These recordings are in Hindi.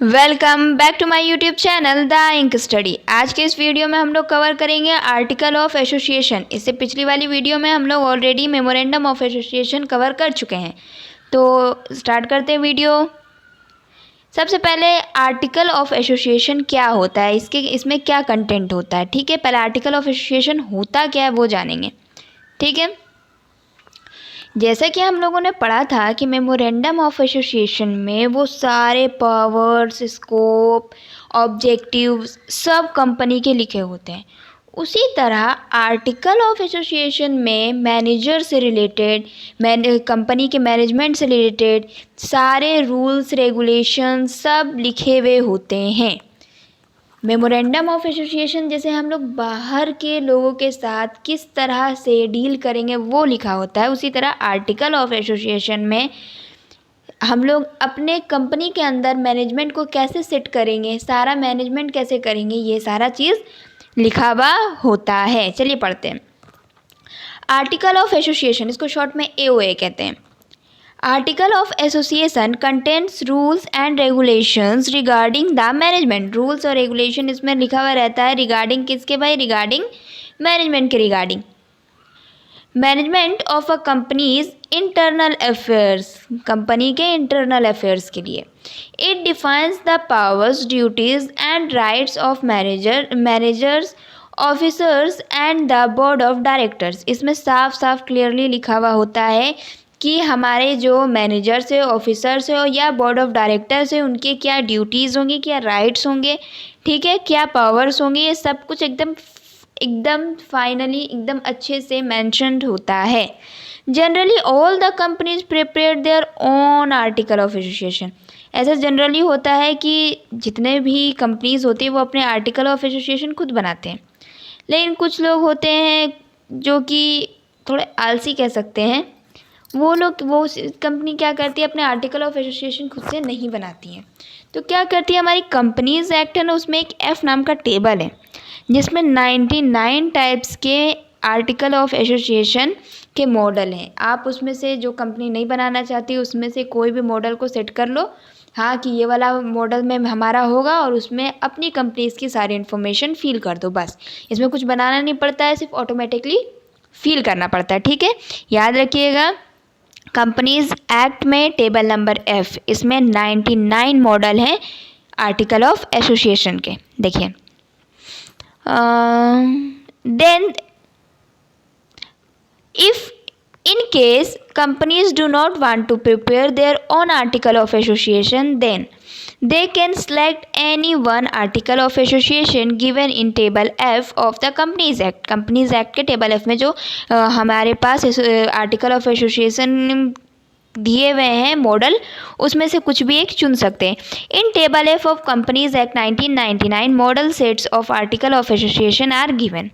Welcome back to my YouTube channel the ink Study. आज के इस वीडियो में हम लोग कवर करेंगे आर्टिकल ऑफ एसोसिएशन। इससे पिछली वाली वीडियो में हम लोग already memorandum of association cover कर चुके हैं। तो स्टार्ट करते हैं वीडियो। सबसे पहले आर्टिकल ऑफ एसोसिएशन क्या होता है, इसमें क्या कंटेंट होता है। ठीक है, पहले आर्टिकल ऑफ एसोसिएशन होता क्या है वो जानेंगे। ठीक है, जैसा कि हम लोगों ने पढ़ा था कि मेमोरेंडम ऑफ एसोसिएशन में वो सारे पावर्स, स्कोप, ऑब्जेक्टिव्स सब कंपनी के लिखे होते हैं। उसी तरह आर्टिकल ऑफ एसोसिएशन में मैनेजर से रिलेटेड, कंपनी के मैनेजमेंट से रिलेटेड सारे रूल्स रेगुलेशन सब लिखे हुए होते हैं। मेमोरेंडम ऑफ एसोसिएशन जैसे हम लोग बाहर के लोगों के साथ किस तरह से डील करेंगे वो लिखा होता है, उसी तरह आर्टिकल ऑफ एसोसिएशन में हम लोग अपने कंपनी के अंदर मैनेजमेंट को कैसे सेट करेंगे, सारा मैनेजमेंट कैसे करेंगे, ये सारा चीज़ लिखा हुआ होता है। चलिए पढ़ते हैं। आर्टिकल ऑफ एसोसिएशन, इसको शॉर्ट में AOA कहते हैं। Article of association contents rules and regulations regarding the management. Rules और रेगुलेशन इसमें लिखा हुआ रहता है रिगार्डिंग किसके भाई, रिगार्डिंग मैनेजमेंट के regarding. Management of a companies internal affairs, company के इंटरनल अफेयर्स के लिए। It defines the powers, duties and rights of managers, officers and the board of directors. इसमें साफ साफ क्लियरली लिखा हुआ होता है कि हमारे जो मैनेजर्स है, ऑफिसर्स है या बोर्ड ऑफ डायरेक्टर्स है, उनके क्या ड्यूटीज़ होंगी, क्या राइट्स होंगे, ठीक है, क्या पावर्स होंगे, ये सब कुछ एकदम फाइनली एकदम अच्छे से मेंशन्ड होता है। Generally all the companies prepare their own article of association. ऐसा जनरली होता है कि जितने भी कंपनीज होती है वो अपने आर्टिकल ऑफ एसोसिएशन खुद बनाते हैं, लेकिन कुछ लोग होते हैं जो कि थोड़े आलसी कह सकते हैं, वो कंपनी क्या करती है, अपने आर्टिकल ऑफ एसोसिएशन खुद से नहीं बनाती हैं। तो क्या करती है, हमारी कंपनीज एक्ट है ना, उसमें एक F नाम का टेबल है जिसमें 99 टाइप्स के आर्टिकल ऑफ एसोसिएशन के मॉडल हैं। आप उसमें से जो कंपनी नहीं बनाना चाहती उसमें से कोई भी मॉडल को सेट कर लो, हाँ कि ये वाला मॉडल में हमारा होगा, और उसमें अपनी कंपनीज की सारी इन्फॉर्मेशन फिल कर दो। बस इसमें कुछ बनाना नहीं पड़ता है, सिर्फ ऑटोमेटिकली फिल करना पड़ता है। ठीक है, याद रखिएगा कंपनीज एक्ट में टेबल नंबर F, इसमें 99 मॉडल हैं आर्टिकल ऑफ एसोसिएशन के। देखिए, then if in case companies do not want to prepare their own article of association, then they can select any one article of association given in table F of the Companies Act। Companies Act के टेबल F में जो हमारे पास आर्टिकल ऑफ एसोसिएशन दिए हुए हैं मॉडल, उसमें से कुछ भी एक चुन सकते हैं। In table F of companies act 1999 model sets of article of association are given.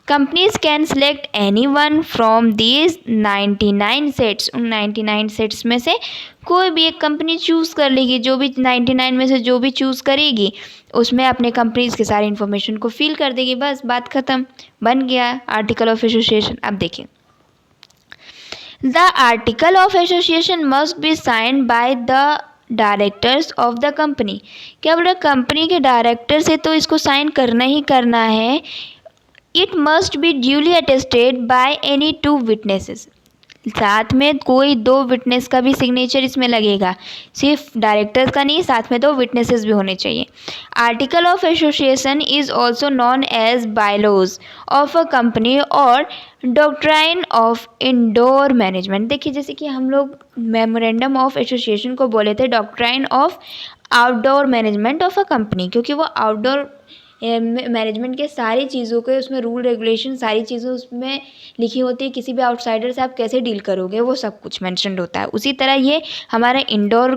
Companies can select any one from these 99 sets. उन 99 सेट्स में से कोई भी एक कंपनी चूज़ कर लेगी, जो भी 99 में से जो भी चूज़ करेगी उसमें अपने कंपनीज के सारी इन्फॉर्मेशन को फिल कर देगी। बस बात ख़त्म, बन गया आर्टिकल ऑफ एसोसिएशन। अब देखिए, The article of association must be signed by the directors of the company. क्या बोला, कंपनी के डायरेक्टर से तो इसको साइन करना ही करना है। It must be duly attested by any 2 witnesses. साथ में कोई 2 विटनेस का भी सिग्नेचर इसमें लगेगा, सिर्फ डायरेक्टर्स का नहीं, साथ में 2 विटनेसेस भी होने चाहिए। Article of association is also known as bylaws of a company और डॉक्ट्राइन ऑफ इंडोर मैनेजमेंट। देखिए, जैसे कि हम लोग मेमोरेंडम ऑफ एसोसिएशन को बोले थे doctrine of outdoor management of a company, क्योंकि वो आउटडोर मैनेजमेंट के सारी चीज़ों के उसमें रूल रेगुलेशन सारी चीज़ें उसमें लिखी होती है। किसी भी आउटसाइडर से आप कैसे डील करोगे वो सब कुछ मेंशन्ड होता है। उसी तरह ये हमारा इंडोर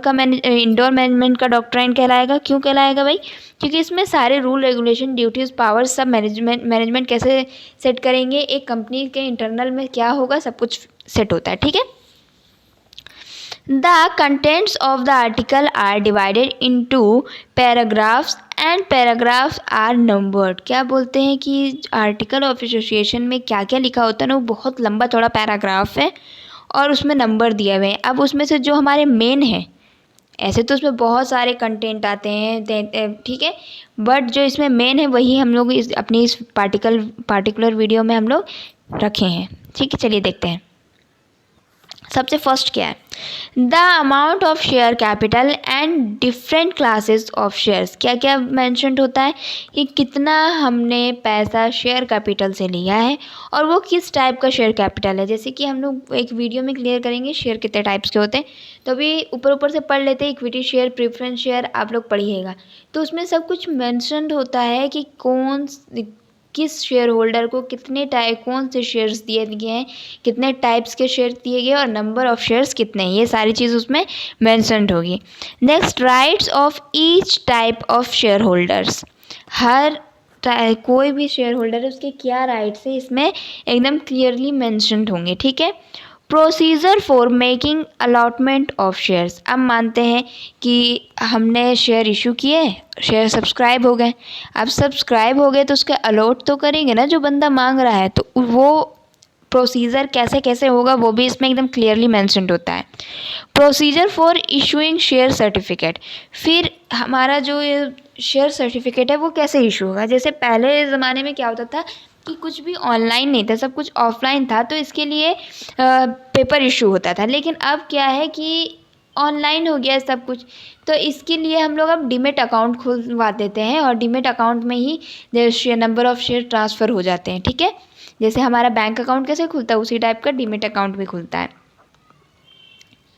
मैनेजमेंट का डॉक्ट्राइन कहलाएगा। क्यों कहलाएगा भाई, क्योंकि इसमें सारे रूल रेगुलेशन ड्यूटीज़ पावर्स सब मैनेजमेंट कैसे सेट करेंगे, एक कंपनी के इंटरनल में क्या होगा, सब कुछ सेट होता है। ठीक है, The contents of the article are divided into paragraphs and paragraphs are numbered। क्या बोलते हैं कि आर्टिकल ऑफ एसोसिएशन में क्या क्या लिखा होता है ना, वो बहुत लंबा चौड़ा पैराग्राफ है और उसमें नंबर दिए हुए हैं। अब उसमें से जो हमारे मेन है ऐसे तो उसमें बहुत सारे कंटेंट आते हैं, ठीक है, बट जो इसमें मेन है वही हम लोग अपनी इस पार्टिकुलर वीडियो में हम लोग रखे हैं। ठीक है, चलिए देखते हैं। सबसे फर्स्ट क्या है, the amount of share capital and different classes of shares. क्या क्या मैंशनड होता है कि कितना हमने पैसा शेयर कैपिटल से लिया है और वो किस टाइप का शेयर कैपिटल है। जैसे कि हम लोग एक वीडियो में क्लियर करेंगे शेयर कितने टाइप्स के होते हैं, तो अभी ऊपर से पढ़ लेते हैं। इक्विटी शेयर, प्रेफरेंस शेयर आप लोग पढ़िएगा, तो उसमें सब कुछ मैंशनड होता है कि किस शेयर होल्डर को कितने कौन से शेयर्स दिए गए हैं, कितने टाइप्स के शेयर दिए गए और नंबर ऑफ शेयर्स कितने हैं, ये सारी चीज़ उसमें मेंशन्ड होगी। Next, rights of each type of share holders. हर कोई भी शेयर होल्डर है उसके क्या राइट्स है इसमें एकदम क्लियरली मेंशन्ड होंगे। ठीक है। Procedure for making allotment of shares. अब मानते हैं कि हमने शेयर इशू किए, शेयर सब्सक्राइब हो गए। अब सब्सक्राइब हो गए तो उसके अलॉट तो करेंगे ना जो बंदा मांग रहा है, तो वो प्रोसीजर कैसे कैसे होगा वो भी इसमें एकदम क्लियरली मेंशन्ड होता है। Procedure for issuing share certificate. फिर हमारा जो शेयर सर्टिफिकेट है वो कैसे इशू होगा। जैसे पहले ज़माने में क्या होता था कि कुछ भी ऑनलाइन नहीं था, सब कुछ ऑफलाइन था, तो इसके लिए पेपर इशू होता था। लेकिन अब क्या है कि ऑनलाइन हो गया सब कुछ, तो इसके लिए हम लोग अब डीमेट अकाउंट खुलवा देते हैं और डीमेट अकाउंट में ही नंबर ऑफ शेयर ट्रांसफ़र हो जाते हैं। ठीक है, जैसे हमारा बैंक अकाउंट कैसे खुलता है उसी टाइप का डीमेट अकाउंट भी खुलता है।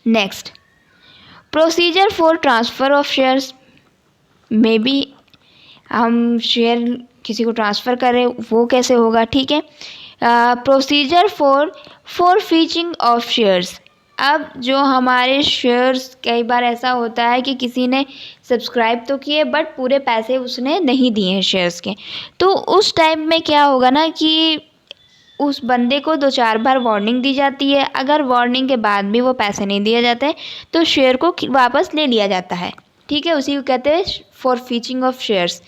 Next, procedure for transfer of shares. May be हम शेयर किसी को ट्रांसफ़र करें वो कैसे होगा। ठीक है। Procedure for fetching of shares. अब जो हमारे शेयर्स, कई बार ऐसा होता है कि किसी ने सब्सक्राइब तो किए बट पूरे पैसे उसने नहीं दिए हैं शेयर्स के, तो उस टाइम में क्या होगा ना कि उस बंदे को 2-4 बार वार्निंग दी जाती है। अगर वार्निंग के बाद भी वो पैसे नहीं दिए जाते हैं तो शेयर को वापस ले लिया जाता है। ठीक है, उसी को कहते हैं फॉर फीचिंग ऑफ शेयर्स।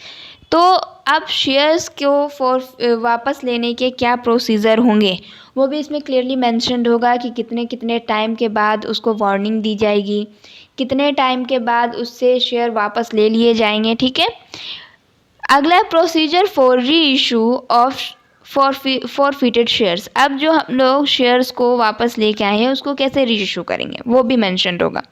तो अब शेयर्स को वापस लेने के क्या प्रोसीजर होंगे वो भी इसमें क्लियरली मेंशन्ड होगा कि कितने कितने टाइम के बाद उसको वार्निंग दी जाएगी, कितने टाइम के बाद उससे शेयर वापस ले लिए जाएंगे। ठीक है। अगला, प्रोसीजर फॉर री इशू ऑफ फॉरफिटेड शेयर्स। अब जो हम लोग शेयर्स को वापस लेके आए हैं उसको कैसे री इशू करेंगे वो भी मेंशन्ड होगा।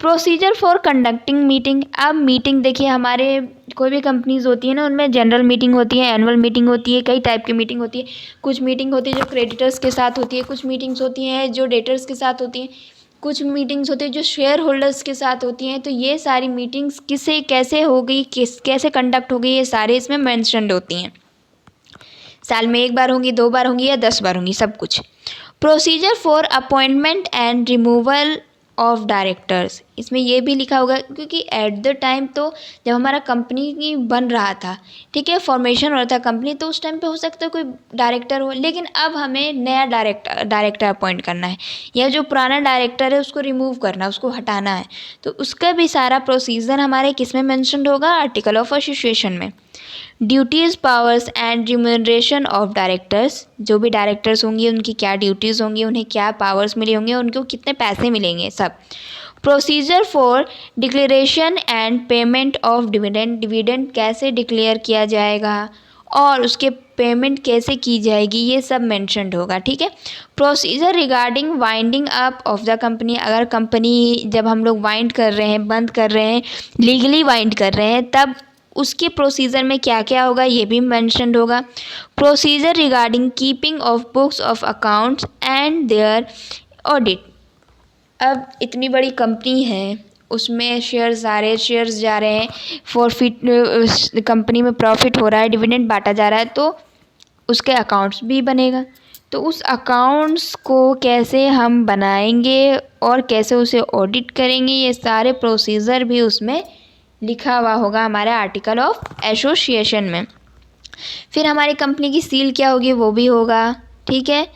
Procedure for conducting meeting. अब मीटिंग देखिए, हमारे कोई भी कंपनीज होती है ना, उनमें जनरल मीटिंग होती है, एनुअल मीटिंग होती है, कई टाइप की मीटिंग होती है। कुछ मीटिंग होती है जो क्रेडिटर्स के साथ होती है, कुछ मीटिंग्स होती हैं जो डेटर्स के साथ होती हैं, कुछ मीटिंग्स होती है जो शेयर होल्डर्स के साथ होती हैं। तो ये सारी मीटिंग्स किसे कैसे होगी, कैसे कंडक्ट होगी, ये सारे इसमें मेंशन्ड होती हैं। साल में 1 बार होंगी, 2 बार होंगी या 10 बार होंगी, सब कुछ। Procedure for appointment and removal of directors. इसमें ये भी लिखा होगा क्योंकि एट द टाइम तो जब हमारा कंपनी बन रहा था, ठीक है, फॉर्मेशन हो रहा था कंपनी, तो उस टाइम पे हो सकता है कोई डायरेक्टर हो, लेकिन अब हमें नया डायरेक्टर अपॉइंट करना है या जो पुराना डायरेक्टर है उसको रिमूव करना है, उसको हटाना है, तो उसका भी सारा प्रोसीजर हमारे किस में मेंशन्ड होगा, आर्टिकल ऑफ एसोसिएशन में। Duties, powers and remuneration of directors. जो भी डायरेक्टर्स होंगे उनकी क्या ड्यूटीज़ होंगी, उन्हें क्या पावर्स मिले होंगे, उनको कितने पैसे मिलेंगे, सब। Procedure for declaration and payment of dividend. Dividend कैसे डिक्लेयर किया जाएगा और उसके पेमेंट कैसे की जाएगी, ये सब मेंशन्ड होगा। ठीक है। Procedure regarding winding up of the company. अगर कंपनी जब हम लोग वाइंड कर रहे हैं, बंद कर रहे हैं, लीगली वाइंड कर रहे हैं, तब उसके प्रोसीजर में क्या क्या होगा ये भी मेंशन्ड होगा। Procedure regarding keeping of books of accounts and their audit. अब इतनी बड़ी कंपनी है, उसमें सारे शेयर्स जा रहे हैं, कंपनी में प्रॉफिट हो रहा है, डिविडेंड बांटा जा रहा है, तो उसके अकाउंट्स भी बनेगा। तो उस अकाउंट्स को कैसे हम बनाएंगे और कैसे उसे ऑडिट करेंगे, ये सारे प्रोसीजर भी उसमें लिखा हुआ होगा हमारे आर्टिकल ऑफ एसोसिएशन में। फिर हमारी कंपनी की सील क्या होगी वो भी होगा। ठीक है।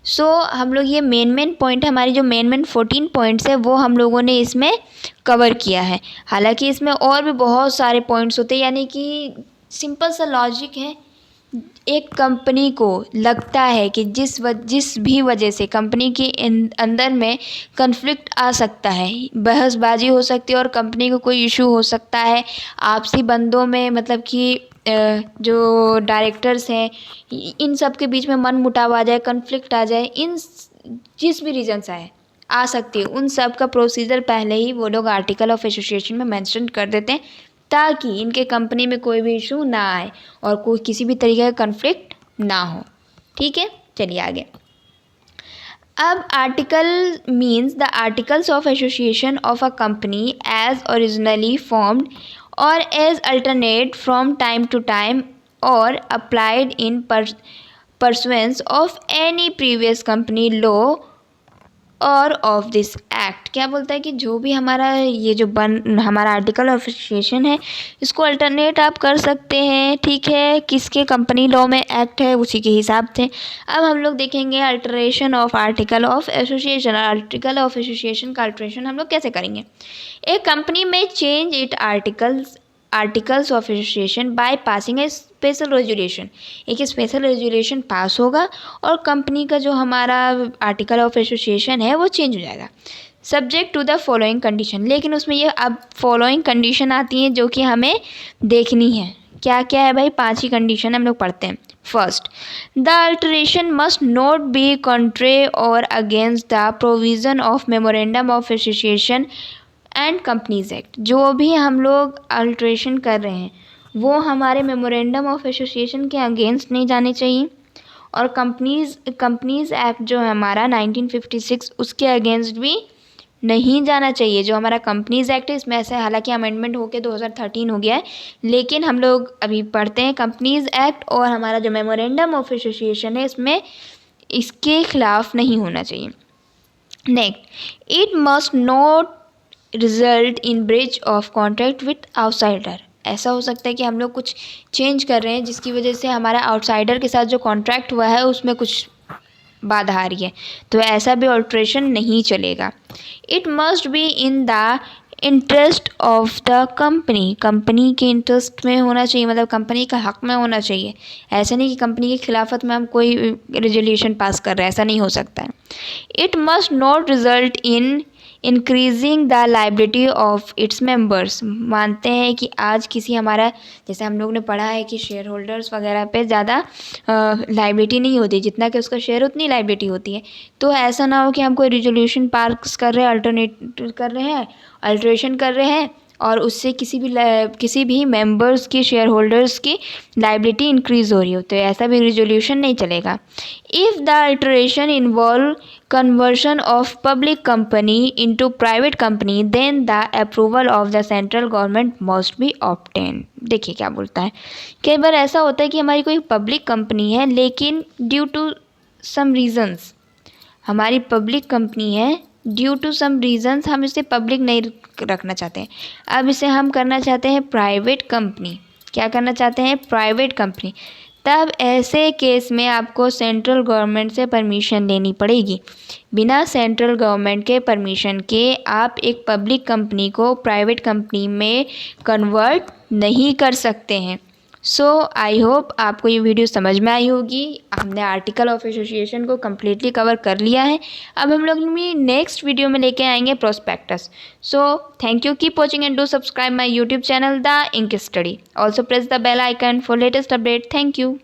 सो हम लोग ये मेन पॉइंट, हमारी जो मेन 14 पॉइंट्स है वो हम लोगों ने इसमें कवर किया है। हालांकि इसमें और भी बहुत सारे पॉइंट्स होते हैं, यानी कि सिंपल सा लॉजिक है एक कंपनी को लगता है कि जिस भी वजह से कंपनी के अंदर में कन्फ्लिक्ट आ सकता है, बहसबाजी हो सकती है और कंपनी को कोई इशू हो सकता है, आपसी बंदों में मतलब कि जो डायरेक्टर्स हैं इन सब के बीच में मनमुटाव आ जाए, कन्फ्लिक्ट आ जाए, इन जिस भी रीज़न से आ सकती है, उन सब का प्रोसीजर पहले ही वो लोग आर्टिकल ऑफ एसोसिएशन में मेंशन कर देते हैं ताकि इनके कंपनी में कोई भी इशू ना आए और कोई किसी भी तरीके का कन्फ्लिक्ट ना हो। ठीक है, चलिए आगे। अब article means the articles of association of a company as originally formed or as alternate from time to time or applied in pursuance of any previous company law or of this act. क्या बोलता है कि जो भी हमारा ये जो हमारा आर्टिकल ऑफ एसोसिएशन है इसको अल्टरनेट आप कर सकते हैं, ठीक है, किसके कंपनी लॉ में एक्ट है उसी के हिसाब से। अब हम लोग देखेंगे alteration of article of association. Article of association का अल्टरेशन हम लोग कैसे करेंगे। एक कंपनी में change it articles of association by passing A special resolution. एक स्पेशल रेजुलेशन पास होगा और कंपनी का जो हमारा आर्टिकल ऑफ एसोसिएशन है वो चेंज हो जाएगा subject to the following condition. लेकिन उसमें ये अब फॉलोइंग कंडीशन आती हैं जो कि हमें देखनी है। क्या क्या है भाई, 5 ही कंडीशन हम लोग पढ़ते हैं। First, the alteration must not be contrary or against the provision of memorandum of association and companies act. जो भी हम लोग अल्ट्रेशन कर रहे हैं वो हमारे मेमोरेंडम ऑफ एसोसिएशन के अगेंस्ट नहीं जाने चाहिए और कंपनीज एक्ट जो है हमारा 1956 उसके अगेंस्ट भी नहीं जाना चाहिए। जो हमारा कंपनीज एक्ट है इसमें ऐसे हालांकि अमेंडमेंट होके 2013 हो गया है, लेकिन हम लोग अभी पढ़ते हैं कंपनीज एक्ट और हमारा जो मेमोरेंडम ऑफ एसोसिएशन है इसमें इसके खिलाफ नहीं होना चाहिए। Next, it must not result in breach of contract with outsider. ऐसा हो सकता है कि हम लोग कुछ चेंज कर रहे हैं जिसकी वजह से हमारा आउटसाइडर के साथ जो कॉन्ट्रैक्ट हुआ है उसमें कुछ बाधा आ रही है, तो ऐसा भी ऑल्ट्रेशन नहीं चलेगा। It must be in the interest of the company. Company के इंटरेस्ट में होना चाहिए, मतलब कंपनी का हक में होना चाहिए। ऐसा नहीं कि कंपनी की खिलाफत में हम कोई रेजोल्यूशन पास कर रहे हैं, ऐसा नहीं हो सकता है। It must not result in increasing the liability of its members. मानते हैं कि आज किसी हमारा, जैसे हम लोग ने पढ़ा है कि शेयर होल्डर्स वगैरह पे ज़्यादा लाइबिलिटी नहीं होती, जितना कि उसका शेयर उतनी लाइबिलिटी होती है। तो ऐसा ना हो कि हम कोई रिजोल्यूशन पास कर रहे हैं, अल्टरेशन कर रहे हैं और उससे किसी भी मेंबर्स की, शेयर होल्डर्स की लाइबिलिटी इंक्रीज़ हो रही हो, तो ऐसा भी रिजोल्यूशन नहीं चलेगा। If the alteration involve conversion of public company into private company then the approval of the central government must be obtain. देखिए क्या बोलता है, कई बार ऐसा होता है कि हमारी कोई पब्लिक कंपनी है लेकिन ड्यू टू सम रीज़न्स, हमारी पब्लिक कंपनी है, ड्यू टू सम रीज़न्स हम इसे पब्लिक नहीं रखना चाहते हैं, अब इसे हम करना चाहते हैं प्राइवेट कंपनी। क्या करना चाहते हैं, प्राइवेट कंपनी। तब ऐसे केस में आपको सेंट्रल गवर्नमेंट से परमिशन लेनी पड़ेगी। बिना सेंट्रल गवर्नमेंट के परमिशन के आप एक पब्लिक कंपनी को प्राइवेट कंपनी में कन्वर्ट नहीं कर सकते हैं। सो आई होप आपको ये वीडियो समझ में आई होगी। हमने आर्टिकल ऑफ एसोसिएशन को कम्प्लीटली कवर कर लिया है। अब हम लोग नेक्स्ट वीडियो में लेके आएंगे prospectus. So thank you, keep watching and do subscribe my YouTube channel the ink study. Also press the bell icon for latest update. Thank you.